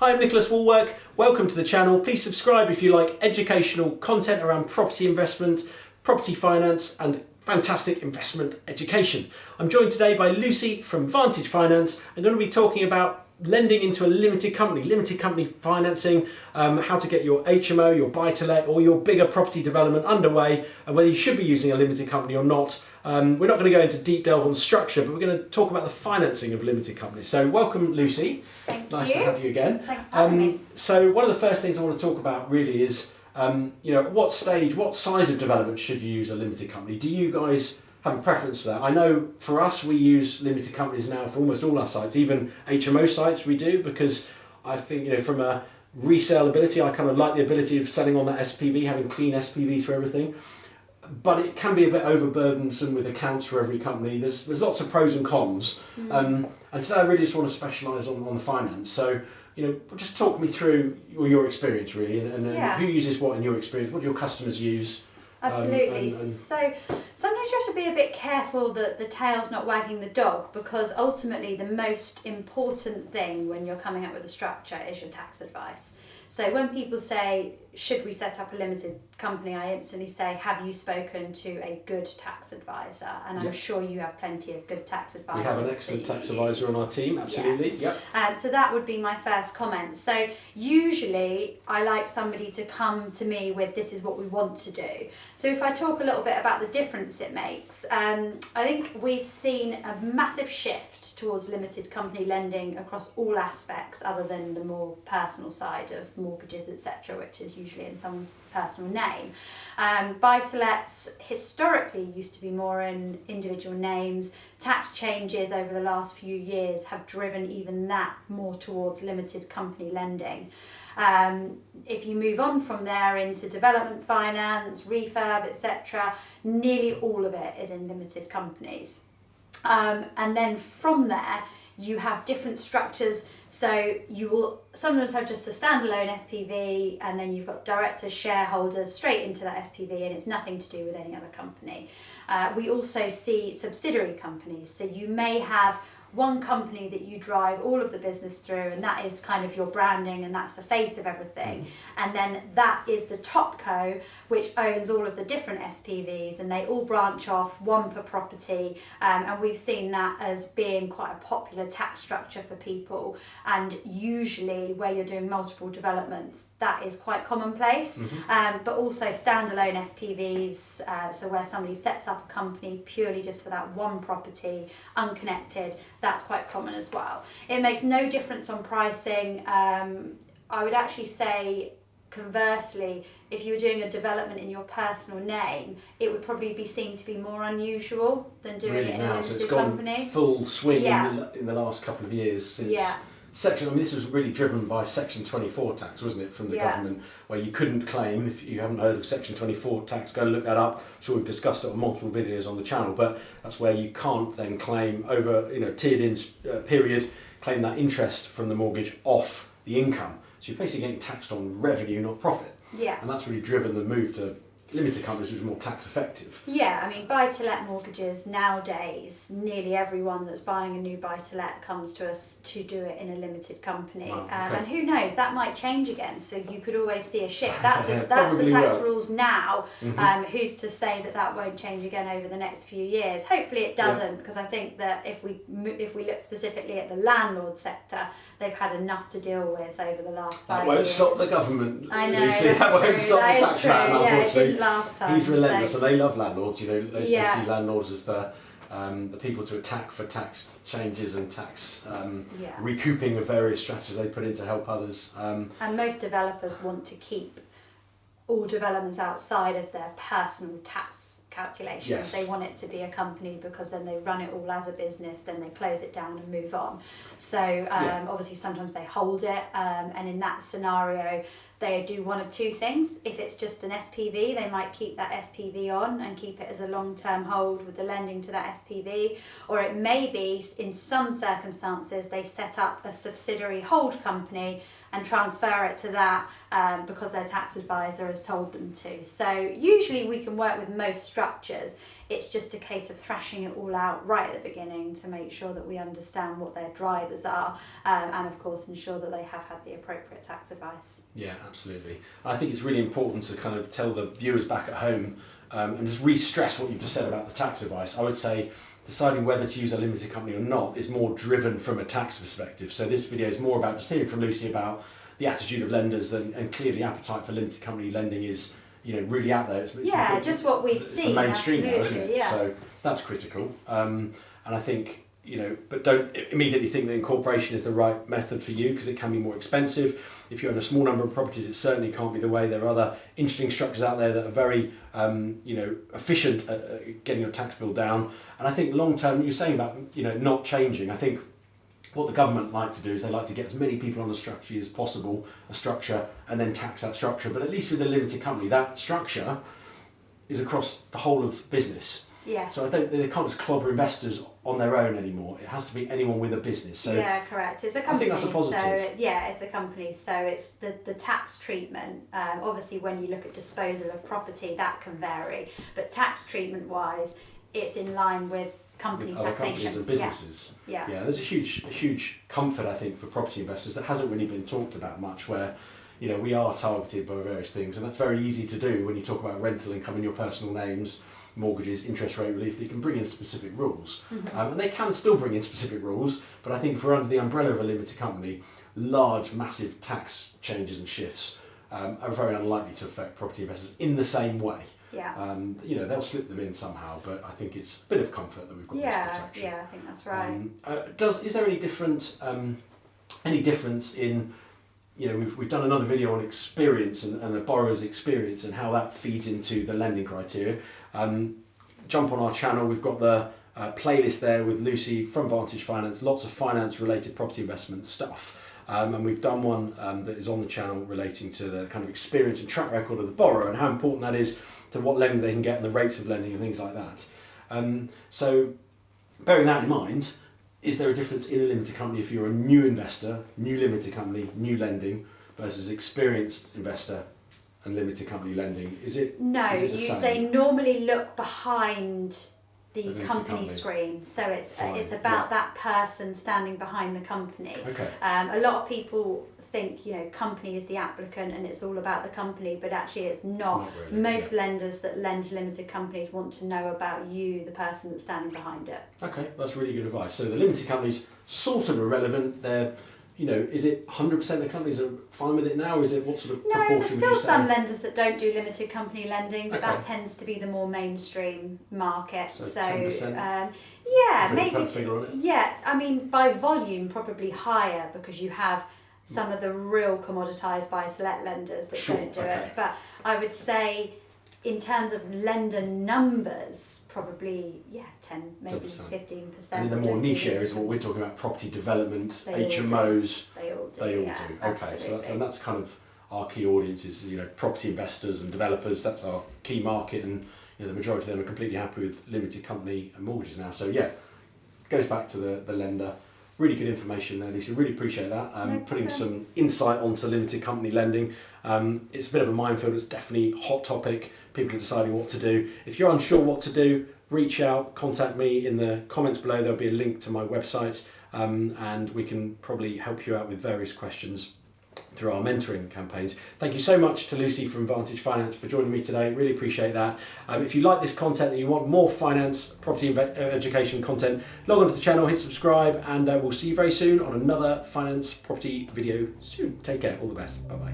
Hi, I'm Nicholas Wallwork. Welcome to the channel. Please subscribe if you like educational content around property investment, property finance and fantastic investment education. I'm joined today by Lucy from Vantage Finance. I'm going to be talking about lending into a limited company financing, how to get your HMO, your buy-to-let or your bigger property development underway, and whether you should be using a limited company or not. We're not going to go into deep delve on structure, but we're going to talk about the financing of limited companies. So welcome, Lucy. Nice to have you again. Thanks for having me. So one of the first things I want to talk about really is, what size of development should you use a limited company? Do you guys have a preference for that? I know for us, we use limited companies now for almost all our sites, even HMO sites we do, because I think, from a resale ability, I kind of like the ability of selling on that SPV, having clean SPVs for everything. But it can be a bit overburdensome with accounts for every company. There's lots of pros and cons. And today I really just want to specialise on the finance. So, just talk me through your experience really, and who uses what in your experience, what do your customers use? Absolutely. So sometimes you have to be a bit careful that the tail's not wagging the dog, because ultimately the most important thing when you're coming up with a structure is your tax advice. So when people say, should we set up a limited company, I instantly say, have you spoken to a good tax advisor? And I'm sure you have plenty of good tax advisors. We have an excellent tax advisor on our team, absolutely. Yeah. So that would be my first comment. So usually I like somebody to come to me with, this is what we want to do. So if I talk a little bit about the difference it makes, I think we've seen a massive shift towards limited company lending across all aspects other than the more personal side of mortgages, etc., which is usually in someone's personal name. Buy-to-lets historically used to be more in individual names. Tax changes over the last few years have driven even that more towards limited company lending. If you move on from there into development finance, refurb, etc., nearly all of it is in limited companies. And then from there, you have different structures. So you will sometimes have just a standalone SPV, and then you've got directors, shareholders straight into that SPV, and it's nothing to do with any other company. We also see subsidiary companies. So you may have one company that you drive all of the business through, and that is kind of your branding, and that's the face of everything. And then that is the top co, which owns all of the different SPVs, and they all branch off, one per property. And we've seen that as being quite a popular tax structure for people. And usually where you're doing multiple developments, that is quite commonplace. But also standalone SPVs, so where somebody sets up a company purely just for that one property, unconnected, that's quite common as well. It makes no difference on pricing. I would actually say, conversely, if you were doing a development in your personal name, it would probably be seen to be more unusual than doing it in a limited company. So it's gone full swing in the last couple of years since this was really driven by Section 24 tax, wasn't it, from the government, where you couldn't claim. If you haven't heard of Section 24 tax, go look that up. I'm sure we've discussed it on multiple videos on the channel, but that's where you can't then claim over, tiered in period, claim that interest from the mortgage off the income. So you're basically getting taxed on revenue, not profit. Yeah. And that's really driven the move to limited companies, which is more tax effective. Yeah, I mean, buy-to-let mortgages nowadays, nearly everyone that's buying a new buy-to-let comes to us to do it in a limited company. Wow, okay. And who knows, that might change again, so you could always see a shift. That's the tax rules now. Who's to say that won't change again over the next few years? Hopefully it doesn't, because I think that if we look specifically at the landlord sector, they've had enough to deal with over the last 5 years. That won't stop the government. I know. That won't stop the tax man, unfortunately. Last time. He's relentless, and they love landlords. They see landlords as the people to attack for tax changes and tax recouping of various strategies they put in to help others. And most developers want to keep all developments outside of their personal tax calculations. Yes. They want it to be a company because then they run it all as a business, then they close it down and move on. So obviously sometimes they hold it, and in that scenario they do one of two things. If it's just an SPV, they might keep that SPV on and keep it as a long-term hold with the lending to that SPV. Or it may be, in some circumstances, they set up a subsidiary hold company and transfer it to that because their tax advisor has told them to. So usually we can work with most structures. It's just a case of thrashing it all out right at the beginning to make sure that we understand what their drivers are, and of course ensure that they have had the appropriate tax advice. Yeah, absolutely. I think it's really important to kind of tell the viewers back at home and just re-stress what you've just said about the tax advice. I would say deciding whether to use a limited company or not is more driven from a tax perspective. So this video is more about just hearing from Lucy about the attitude of lenders, and clearly the appetite for limited company lending is, you know, really out there. It's just what we've seen. The mainstream now, isn't it? Yeah. So that's critical. And I think, you know, but don't immediately think that incorporation is the right method for you, because it can be more expensive. If you're in a small number of properties, it certainly can't be the way. There are other interesting structures out there that are very, you know, efficient at getting your tax bill down. And I think long term, you're saying about, you know, not changing. I think what the government like to do is they like to get as many people on a structure as possible, and then tax that structure. But at least with a limited company, that structure is across the whole of business. Yeah. So they can't just clobber investors on their own anymore. It has to be anyone with a business. So yeah, correct. It's a company. I think that's a positive. It's a company. So it's the tax treatment. Obviously, when you look at disposal of property, that can vary. But tax treatment wise, it's in line with company with other taxation. companies and businesses. Yeah. Yeah. There's a huge comfort, I think, for property investors that hasn't really been talked about much, where, you know, we are targeted by various things, and that's very easy to do when you talk about rental income in your personal names, mortgages, interest rate relief. They can bring in specific rules, and they can still bring in specific rules, but I think if we're under the umbrella of a limited company, large, massive tax changes and shifts are very unlikely to affect property investors in the same way. Yeah. You know, they'll slip them in somehow, but I think it's a bit of comfort that we've got this protection. Yeah, I think that's right. Is there any difference in, you know, we've done another video on experience and the borrower's experience and how that feeds into the lending criteria. Jump on our channel, we've got the playlist there with Lucy from Vantage Finance, lots of finance related property investment stuff. And we've done one that is on the channel relating to the kind of experience and track record of the borrower and how important that is to what lending they can get and the rates of lending and things like that. So bearing that in mind, is there a difference in a limited company if you're a new investor, new limited company, new lending, versus experienced investor and limited company lending? Is it the same? They normally look behind the company company screen, so it's Yeah. about that person standing behind the company. Okay. A lot of people think, you know, company is the applicant and it's all about the company, but actually it's not. Not really, Most lenders that lend to limited companies want to know about you, the person that's standing behind it. Okay, that's really good advice. So the limited companies sort of irrelevant. They're, you know, is it 100% of companies are fine with it now? Or is it what sort of proportion? No, there's would still you say? some lenders that don't do limited company lending, but Okay. that tends to be the more mainstream market. So 10%? Yeah, Have you maybe. put a figure on it? Yeah, I mean by volume probably higher because you have some of the real commoditised buy-to-let lenders that Sure, don't do okay. it. But I would say, in terms of lender numbers, probably 10, maybe 10%. 15%. And in the more don't do niche limited areas, what we're talking about, property development, They all do. HMOs, They all do. they all yeah, do. Okay, absolutely. so that's kind of our key audience is, you know, property investors and developers. That's our key market, and, you know, the majority of them are completely happy with limited company and mortgages now. So yeah, goes back to the lender. Really good information there, Lucy. Really appreciate that. No Putting problem. some insight onto limited company lending. It's a bit of a minefield. It's definitely a hot topic. People are deciding what to do. If you're unsure what to do, reach out, contact me in the comments below. There'll be a link to my website, and we can probably help you out with various questions through our mentoring campaigns. Thank you so much to Lucy from Vantage Finance for joining me today. Really appreciate that. If you like this content and you want more finance, property education content, log on to the channel, hit subscribe, and we'll see you very soon on another finance property video soon. Take care. All the best. Bye bye.